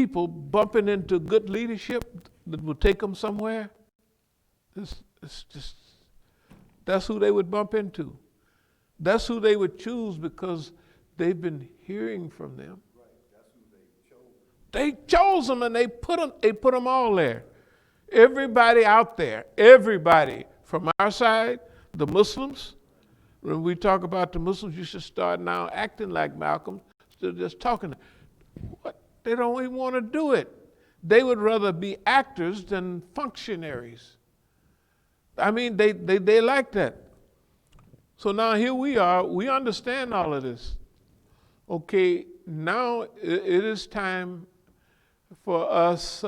people bumping into good leadership that will take them somewhere. It's just, that's who they would bump into. That's who they would choose because they've been hearing from them. Right, that's who they chose. They chose them and they put them all there. Everybody out there, everybody from our side, the Muslims. When we talk about the Muslims, you should start now acting like Malcolm, instead of just talking. What? They don't even want to do it. They would rather be actors than functionaries. I mean, they like that. So now here we are. We understand all of this. Okay, now it is time for us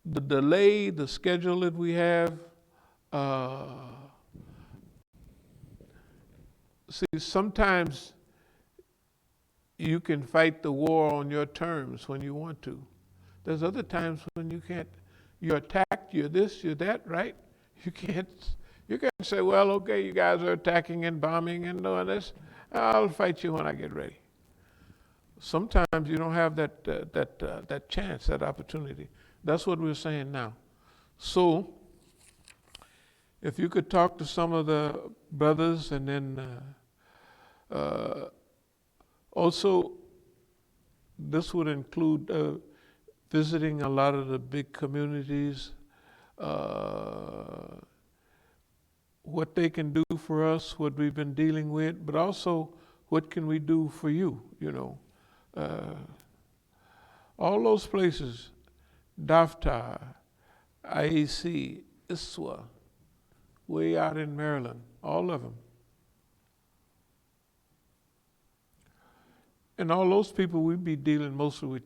the delay, the schedule that we have. See, sometimes you can fight the war on your terms when you want to. There's other times when you can't. You're attacked, you're this, you're that, right? You can't say, well, okay, you guys are attacking and bombing and doing this. I'll fight you when I get ready. Sometimes you don't have that chance, that opportunity. That's what we're saying now. So, if you could talk to some of the brothers, and then also this would include visiting a lot of the big communities, what they can do for us, what we've been dealing with, but also what can we do for you, you know. All those places, Daftar, IEC, ISWA, way out in Maryland, all of them. And all those people, we'd be dealing mostly with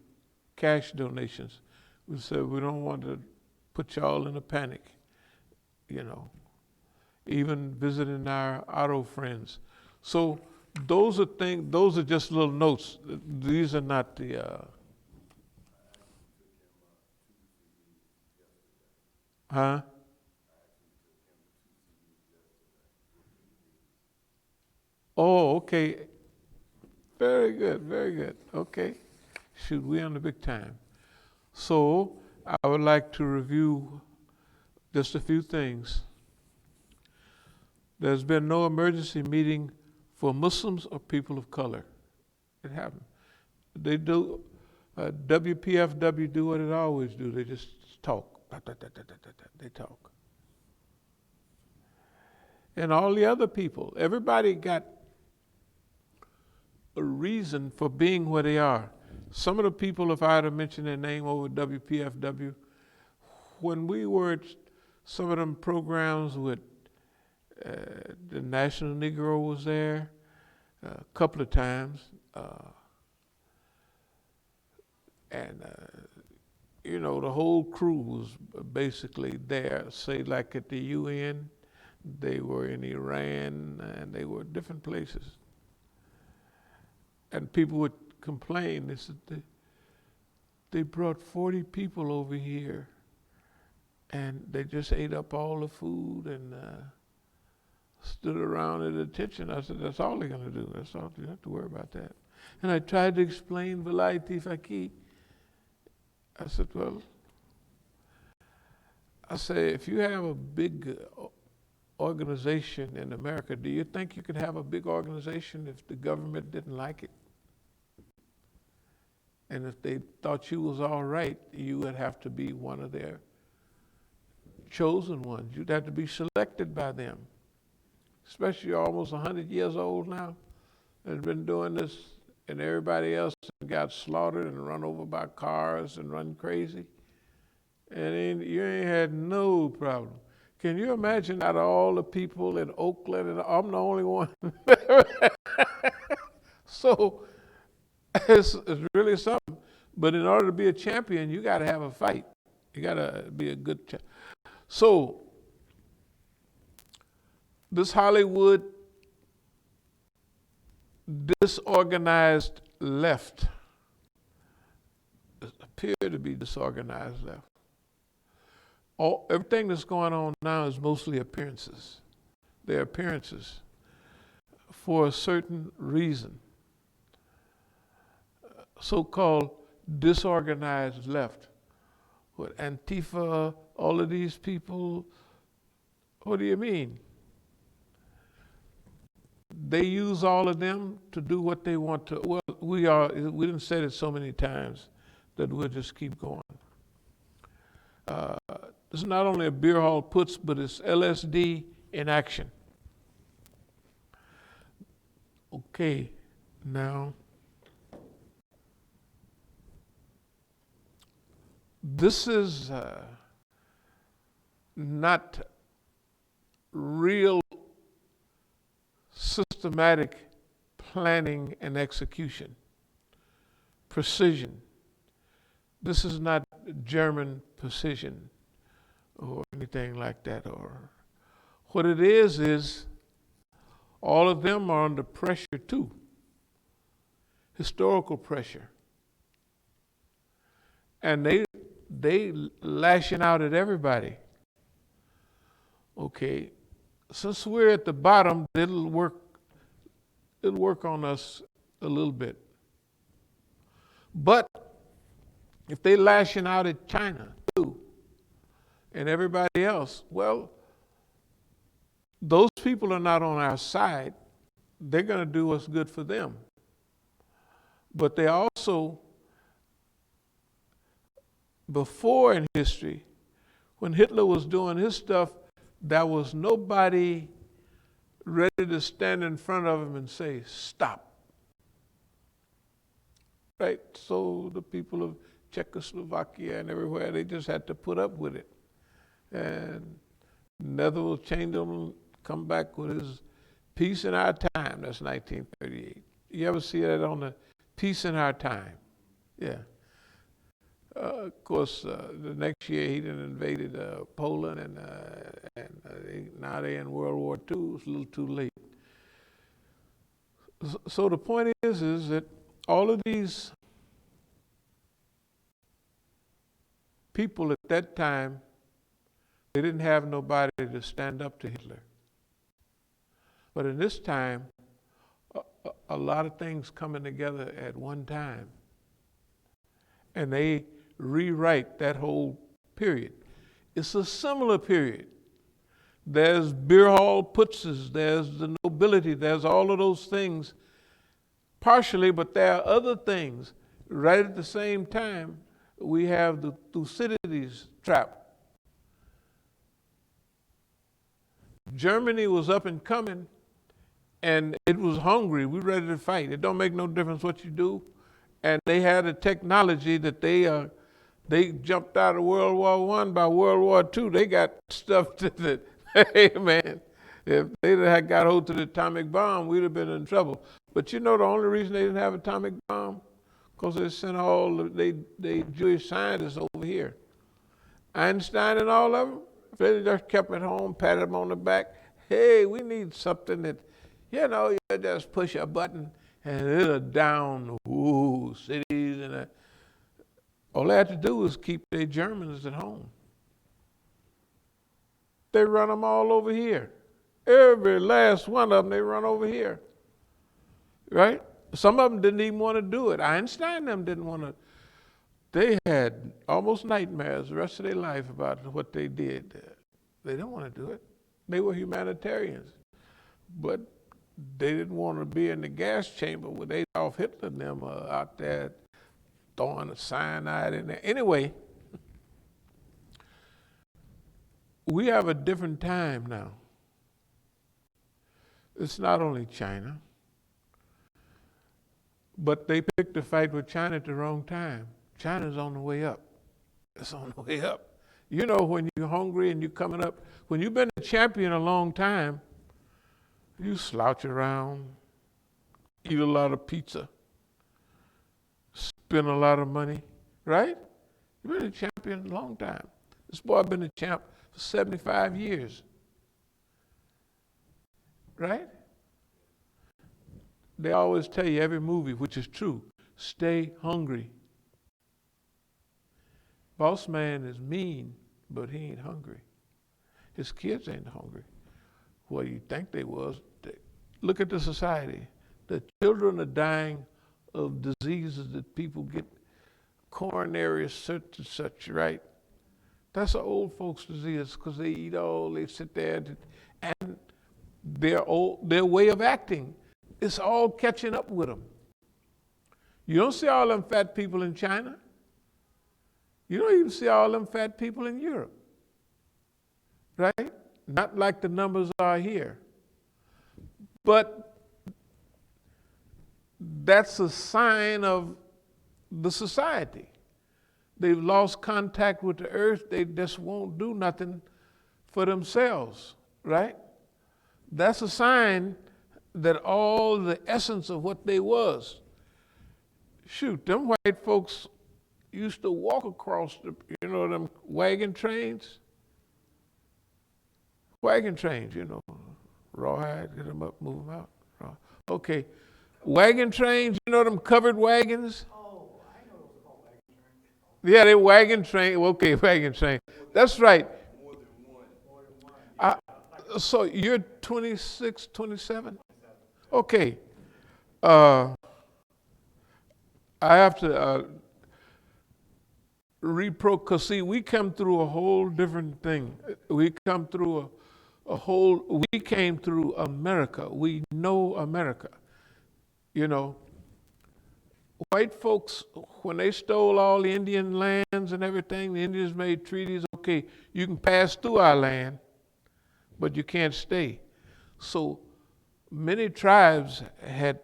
cash donations. We said we don't want to put y'all in a panic, you know. Even visiting our auto friends. So those are just little notes. These are not the huh? Oh, okay. Very good, very good. Okay. Shoot, we're on the big time. So I would like to review just a few things. There's been no emergency meeting for Muslims or people of color. It happened. They do, WPFW do what it always do. They just talk. They talk. And all the other people, everybody got a reason for being where they are. Some of the people, if I had to mention their name over WPFW, when we were at some of them programs with the National Negro was there a couple of times, and you know, the whole crew was basically there. Say like at the UN, they were in Iran, and they were different places. And people would complain. They said they brought 40 people over here, and they just ate up all the food and stood around at attention. I said, that's all they're going to do. That's all. You don't have to worry about that. And I tried to explain Vilayati Faqih. I said, well, if you have a big organization in America, do you think you could have a big organization if the government didn't like it? And if they thought you was all right, you would have to be one of their chosen ones. You'd have to be selected by them. Especially you're almost 100 years old now and been doing this, and everybody else got slaughtered and run over by cars and run crazy. And you ain't had no problem. Can you imagine out of all the people in Oakland, and I'm the only one? So it's really something. But in order to be a champion, you got to have a fight. You got to be a good champion. So this Hollywood disorganized left appear to be disorganized left. Everything that's going on now is mostly appearances. They're appearances for a certain reason. so-called disorganized left. What, Antifa, all of these people, what do you mean? They use all of them to do what they want to. Well, we didn't say it so many times that we'll just keep going. It's not only a beer hall puts, but it's LSD in action. Okay, now, this is not real systematic planning and execution, precision. This is not German precision or anything like that. Or what it is all of them are under pressure too, historical pressure, and they lashing out at everybody. Okay, since we're at the bottom, it'll work on us a little bit. But if they lashing out at China too, and everybody else, well, those people are not on our side. They're going to do what's good for them. But they also, before in history, when Hitler was doing his stuff, there was nobody ready to stand in front of him and say, stop. Right? So the people of Czechoslovakia and everywhere, they just had to put up with it. And Netherlands changed them, come back with his Peace in Our Time. That's 1938. You ever see that on the Peace in Our Time? Yeah. Of course, the next year he done invaded Poland, and now they're in World War II. It's a little too late. So the point is that all of these people at that time, they didn't have nobody to stand up to Hitler. But in this time, a lot of things coming together at one time, and they rewrite that whole period. It's a similar period. There's beer hall putzes, there's the nobility, there's all of those things, partially, but there are other things. Right at the same time, we have the Thucydides trap. Germany was up and coming, and it was hungry. We ready to fight. It don't make no difference what you do. And they had a technology that they jumped out of World War I. By World War II, they got stuff that, hey man, if they had got hold to the atomic bomb, we'd have been in trouble. But you know the only reason they didn't have an atomic bomb? Because they sent all they Jewish scientists over here. Einstein and all of them, if they just kept at home, patted them on the back, hey, we need something that, you just push a button and it'll down cities. And all they had to do was keep their Germans at home. They run them all over here. Every last one of them, they run over here. Right? Some of them didn't even want to do it. Einstein and them didn't want to. They had almost nightmares the rest of their life about what they did. They didn't want to do it. They were humanitarians. But they didn't want to be in the gas chamber with Adolf Hitler and them out there throwing the cyanide in there. Anyway, we have a different time now. It's not only China, but they picked a fight with China at the wrong time. China's on the way up. It's on the way up. You know, when you're hungry and you're coming up, when you've been a champion a long time, you slouch around, eat a lot of pizza, spend a lot of money, right? You've been a champion a long time. This boy been a champ for 75 years, right? They always tell you every movie, which is true, stay hungry. Boss man is mean, but he ain't hungry. His kids ain't hungry. Well, you think they was. Look at the society. The children are dying of diseases that people get, coronary such and such, right? That's an old folks disease because they sit there and their way of acting, it's all catching up with them. You don't see all them fat people in China. You don't even see all them fat people in Europe, right? Not like the numbers are here. But that's a sign of the society. They've lost contact with the earth. They just won't do nothing for themselves, right? That's a sign that all the essence of what they was. Shoot, them white folks used to walk across them wagon trains. Wagon trains, rawhide, get them up, move them out. Okay, wagon trains, them covered wagons. Yeah, they wagon train. Okay, wagon train. That's right. More than one. So you're 26, 27? Okay. I have to because see, we come through a whole different thing. We come through we came through America. We know America. White folks, when they stole all the Indian lands and everything, the Indians made treaties. Okay, you can pass through our land, but you can't stay. So many tribes had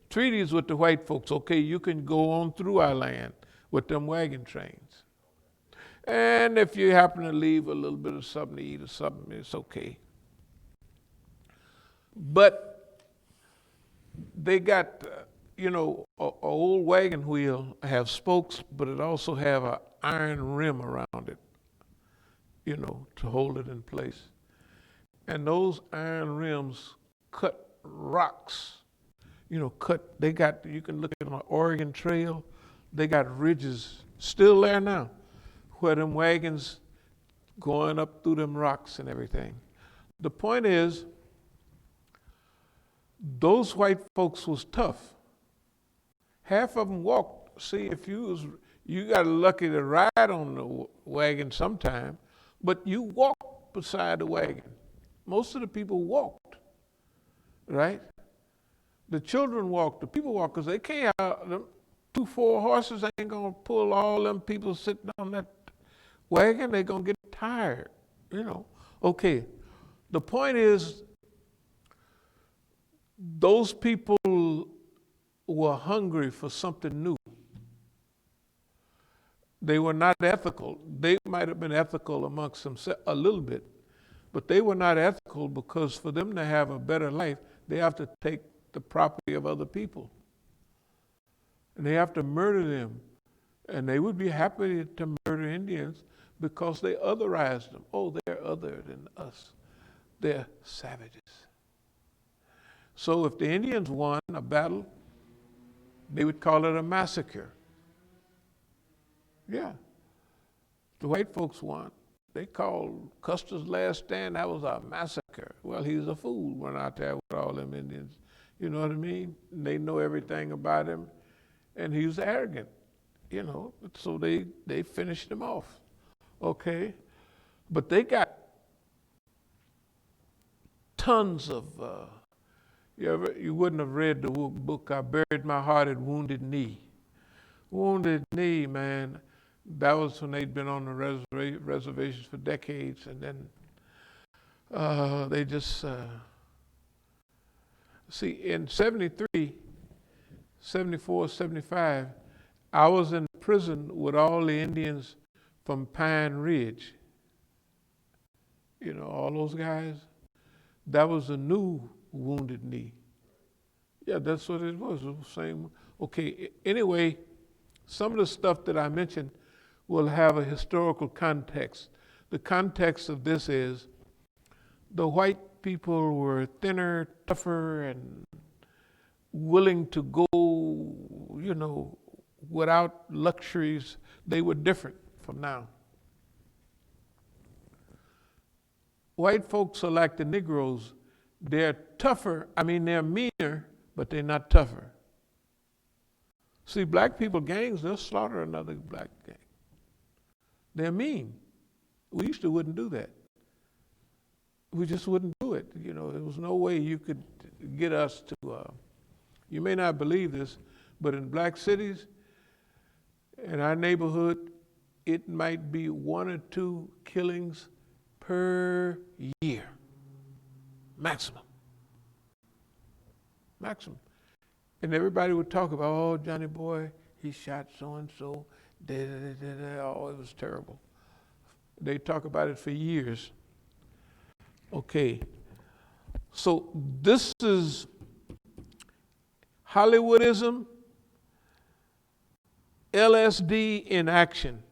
treaties with the white folks. Okay, you can go on through our land with them wagon trains. And if you happen to leave a little bit of something to eat or something, it's okay. But they got, a old wagon wheel have spokes, but it also have an iron rim around it, to hold it in place. And those iron rims cut rocks, you can look at an Oregon Trail, they got ridges still there now, where them wagons going up through them rocks and everything. The point is, those white folks was tough. Half of them walked. See, if you got lucky to ride on the wagon sometime, but you walked beside the wagon. Most of the people walked, right? The children walked, the people walked, because they can't have them 2-4 horses ain't gonna pull all them people sitting on that wagon. They're gonna get tired, Okay, the point is, those people were hungry for something new. They were not ethical. They might have been ethical amongst themselves a little bit, but they were not ethical because for them to have a better life, they have to take the property of other people. And they have to murder them. And they would be happy to murder Indians because they otherized them. Oh, they're other than us. They're savages. So if the Indians won a battle, they would call it a massacre. Yeah. The white folks won. They called Custer's last stand, that was a massacre. Well, he's a fool, went out there with all them Indians. You know what I mean? They know everything about him. And he was arrogant, So they finished him off. Okay? But they got tons of... You wouldn't have read the book, I Buried My Heart at Wounded Knee. Wounded Knee, man. That was when they'd been on the reservations for decades, and then they just... See, in 73, 74, 75, I was in prison with all the Indians from Pine Ridge. All those guys. That was a new Wounded Knee. Yeah, that's what it was. It was same. Okay, anyway, some of the stuff that I mentioned will have a historical context. The context of this is the white people were thinner, tougher, and willing to go, without luxuries. They were different from now. White folks are like the Negroes. They're tougher, they're meaner, but they're not tougher. See, black people gangs, they'll slaughter another black gang. They're mean. We used to wouldn't do that. We just wouldn't do it. You know, there was no way you could get us to, you may not believe this, but in black cities, in our neighborhood, it might be 1 or 2 killings per year. Maximum. Maximum. And everybody would talk about, oh, Johnny boy, he shot so-and-so. Oh, it was terrible. They talk about it for years. Okay. So this is Hollywoodism, LSD in action.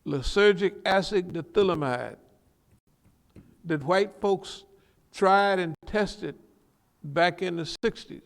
Lysergic acid diethylamide that white folks tried and tested back in the 60s.